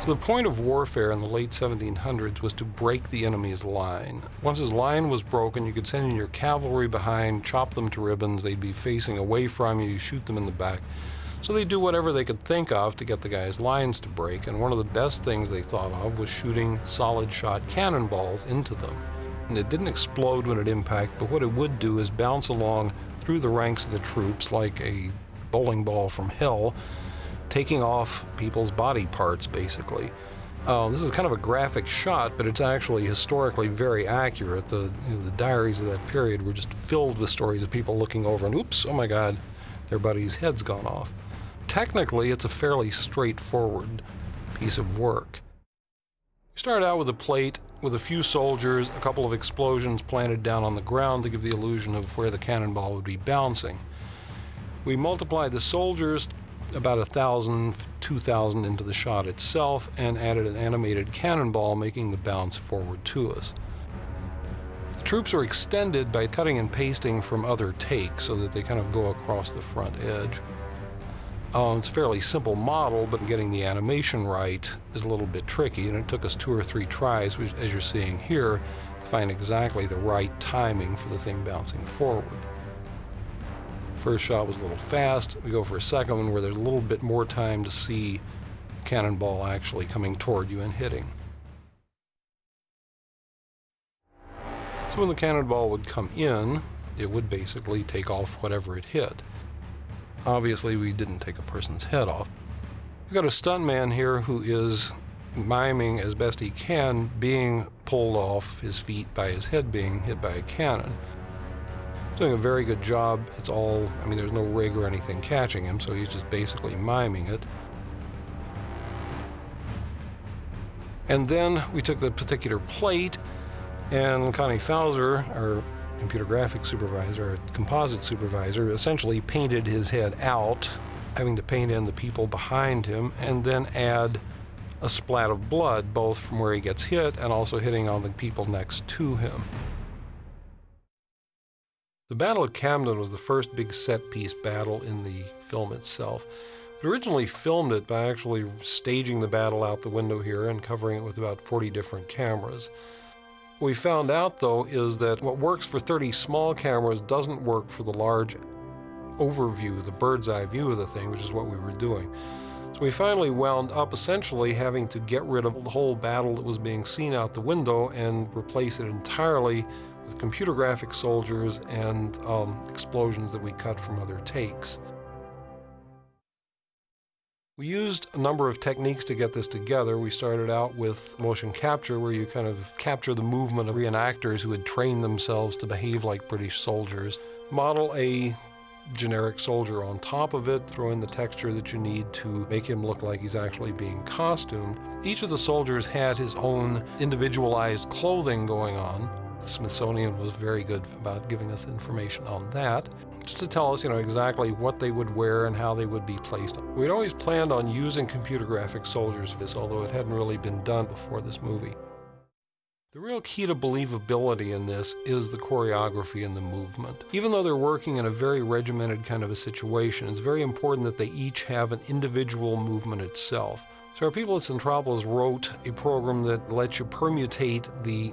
So the point of warfare in the late 1700s was to break the enemy's line. Once his line was broken, you could send in your cavalry behind, chop them to ribbons, they'd be facing away from you, you shoot them in the back. So they'd do whatever they could think of to get the guy's lines to break, and one of the best things they thought of was shooting solid-shot cannonballs into them. And it didn't explode when it impacted, but what it would do is bounce along through the ranks of the troops like a bowling ball from hell, taking off people's body parts, basically. This is kind of a graphic shot, but it's actually historically very accurate. The diaries of that period were just filled with stories of people looking over and, oops, oh my God, their buddy's head's gone off. Technically, it's a fairly straightforward piece of work. We started out with a plate with a few soldiers, a couple of explosions planted down on the ground to give the illusion of where the cannonball would be bouncing. We multiplied the soldiers about 1,000, 2,000 into the shot itself and added an animated cannonball making the bounce forward to us. The troops were extended by cutting and pasting from other takes so that they kind of go across the front edge. It's a fairly simple model, but getting the animation right is a little bit tricky, and it took us 2 or 3 tries, which, as you're seeing here, to find exactly the right timing for the thing bouncing forward. First shot was a little fast. We go for a second one where there's a little bit more time to see the cannonball actually coming toward you and hitting. So when the cannonball would come in, it would basically take off whatever it hit. Obviously, we didn't take a person's head off. We've got a stuntman here who is miming as best he can being pulled off his feet by his head being hit by a cannon. Doing a very good job. It's all, there's no rig or anything catching him, so he's just basically miming it. And then we took the particular plate, and Connie Fauser, our computer graphics supervisor, our composite supervisor, essentially painted his head out, having to paint in the people behind him, and then add a splat of blood, both from where he gets hit and also hitting on the people next to him. The Battle of Camden was the first big set-piece battle in the film itself. We originally filmed it by actually staging the battle out the window here and covering it with about 40 different cameras. What we found out, though, is that what works for 30 small cameras doesn't work for the large overview, the bird's eye view of the thing, which is what we were doing. So we finally wound up essentially having to get rid of the whole battle that was being seen out the window and replace it entirely with computer graphic soldiers and explosions that we cut from other takes. We used a number of techniques to get this together. We started out with motion capture, where you kind of capture the movement of reenactors who had trained themselves to behave like British soldiers. Model a generic soldier on top of it, throw in the texture that you need to make him look like he's actually being costumed. Each of the soldiers had his own individualized clothing going on. The Smithsonian was very good about giving us information on that, just to tell us, exactly what they would wear and how they would be placed. We'd always planned on using computer graphic soldiers for this, although it hadn't really been done before this movie. The real key to believability in this is the choreography and the movement. Even though they're working in a very regimented kind of a situation, it's very important that they each have an individual movement itself. So our people at Centropolis wrote a program that lets you permutate the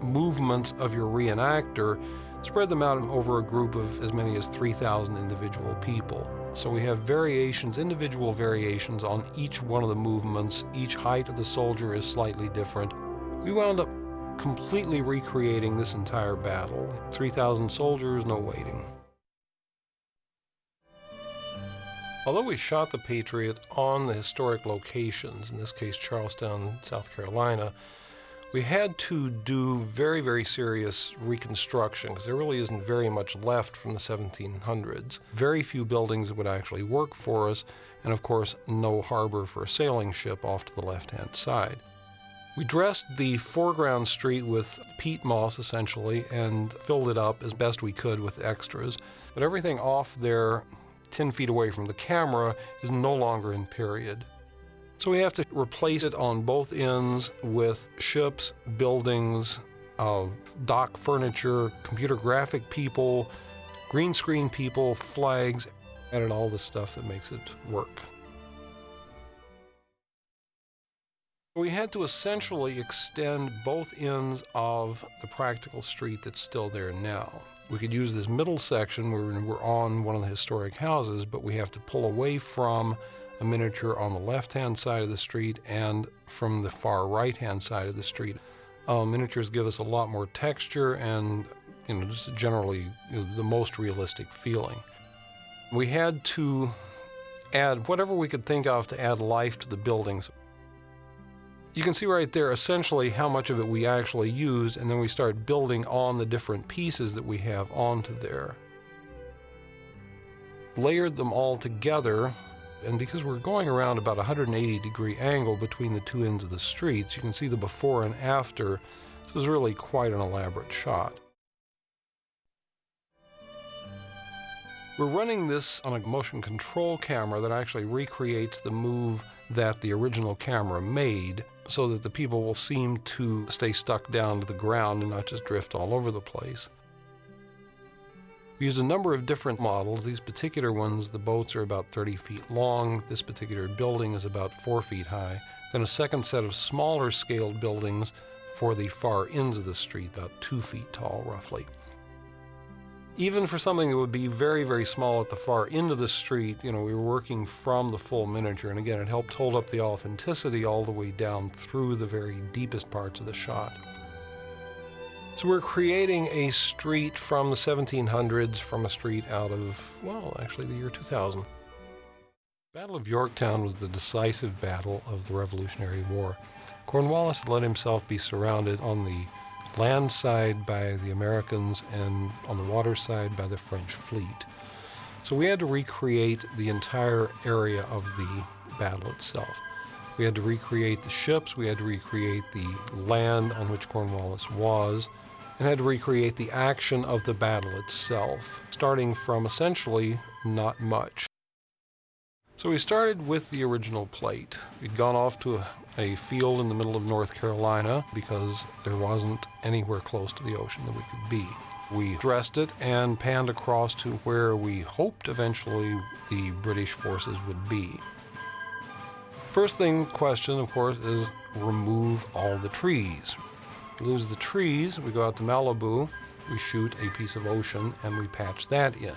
movements of your reenactor, spread them out over a group of as many as 3,000 individual people. So we have variations, individual variations on each one of the movements. Each height of the soldier is slightly different. We wound up completely recreating this entire battle. 3,000 soldiers, no waiting. Although we shot the Patriot on the historic locations, in this case Charlestown, South Carolina, we had to do very, very serious reconstruction because there really isn't very much left from the 1700s. Very few buildings that would actually work for us, and of course, no harbor for a sailing ship off to the left-hand side. We dressed the foreground street with peat moss, essentially, and filled it up as best we could with extras. But everything off there, 10 feet away from the camera, is no longer in period. So we have to replace it on both ends with ships, buildings, dock furniture, computer graphic people, green screen people, flags, and all the stuff that makes it work. We had to essentially extend both ends of the practical street that's still there now. We could use this middle section where we're on one of the historic houses, but we have to pull away from a miniature on the left-hand side of the street and from the far right-hand side of the street. Miniatures give us a lot more texture and, just generally the most realistic feeling. We had to add whatever we could think of to add life to the buildings. You can see right there essentially how much of it we actually used, and then we start building on the different pieces that we have onto there. Layered them all together, and because we're going around about a 180-degree angle between the two ends of the streets, you can see the before and after. This was really quite an elaborate shot. We're running this on a motion control camera that actually recreates the move that the original camera made, so that the people will seem to stay stuck down to the ground and not just drift all over the place. We used a number of different models. These particular ones, the boats are about 30 feet long. This particular building is about 4 feet high. Then a second set of smaller scaled buildings for the far ends of the street, about 2 feet tall roughly. Even for something that would be very, very small at the far end of the street, we were working from the full miniature. And again, it helped hold up the authenticity all the way down through the very deepest parts of the shot. So we're creating a street from the 1700s, from a street out of, actually the year 2000. The Battle of Yorktown was the decisive battle of the Revolutionary War. Cornwallis let himself be surrounded on the land side by the Americans and on the water side by the French fleet. So we had to recreate the entire area of the battle itself. We had to recreate the ships, we had to recreate the land on which Cornwallis was, and had to recreate the action of the battle itself, starting from essentially not much. So we started with the original plate. We'd gone off to a field in the middle of North Carolina because there wasn't anywhere close to the ocean that we could be. We dressed it and panned across to where we hoped eventually the British forces would be. First question, of course, is remove all the trees. We lose the trees, we go out to Malibu, we shoot a piece of ocean, and we patch that in.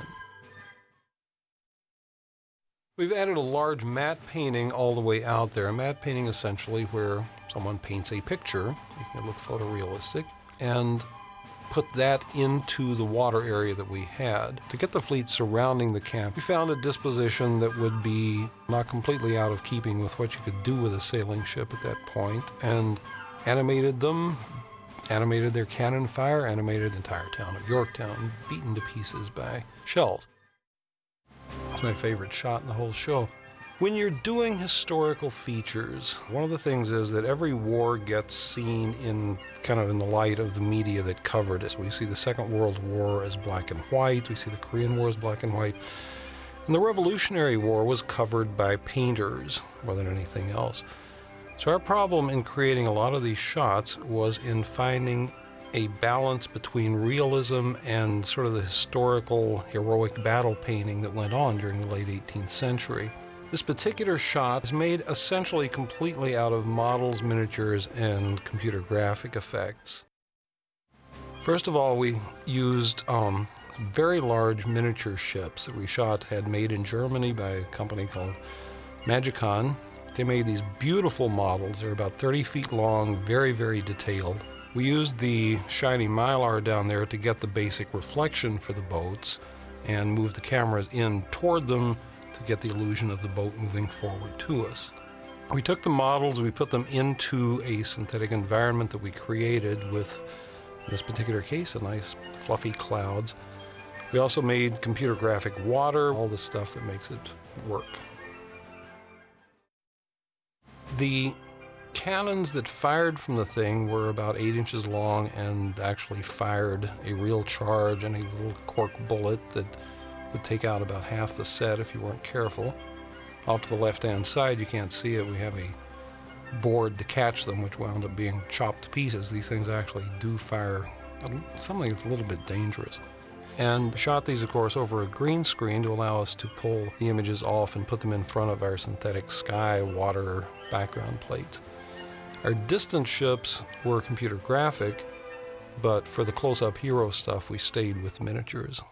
We've added a large matte painting all the way out there. A matte painting essentially where someone paints a picture, making it look photorealistic, and put that into the water area that we had. To get the fleet surrounding the camp, we found a disposition that would be not completely out of keeping with what you could do with a sailing ship at that point, and animated them, animated their cannon fire, animated the entire town of Yorktown, beaten to pieces by shells. It's my favorite shot in the whole show. When you're doing historical features, one of the things is that every war gets seen in the light of the media that covered it. So we see the Second World War as black and white, we see the Korean War as black and white, and the Revolutionary War was covered by painters more than anything else. So our problem in creating a lot of these shots was in finding a balance between realism and sort of the historical, heroic battle painting that went on during the late 18th century. This particular shot is made essentially completely out of models, miniatures, and computer graphic effects. First of all, we used very large miniature ships that we had made in Germany by a company called Magicon. They made these beautiful models. They're about 30 feet long, very, very detailed. We used the shiny Mylar down there to get the basic reflection for the boats and move the cameras in toward them to get the illusion of the boat moving forward to us. We took the models, we put them into a synthetic environment that we created with, in this particular case, a nice fluffy clouds. We also made computer graphic water, all the stuff that makes it work. The cannons that fired from the thing were about 8 inches long and actually fired a real charge and a little cork bullet that would take out about half the set if you weren't careful. Off to the left-hand side, you can't see it, we have a board to catch them, which wound up being chopped to pieces. These things actually do fire something that's a little bit dangerous. And shot these, of course, over a green screen to allow us to pull the images off and put them in front of our synthetic sky water background plates. Our distant ships were computer graphic, but for the close-up hero stuff, we stayed with miniatures.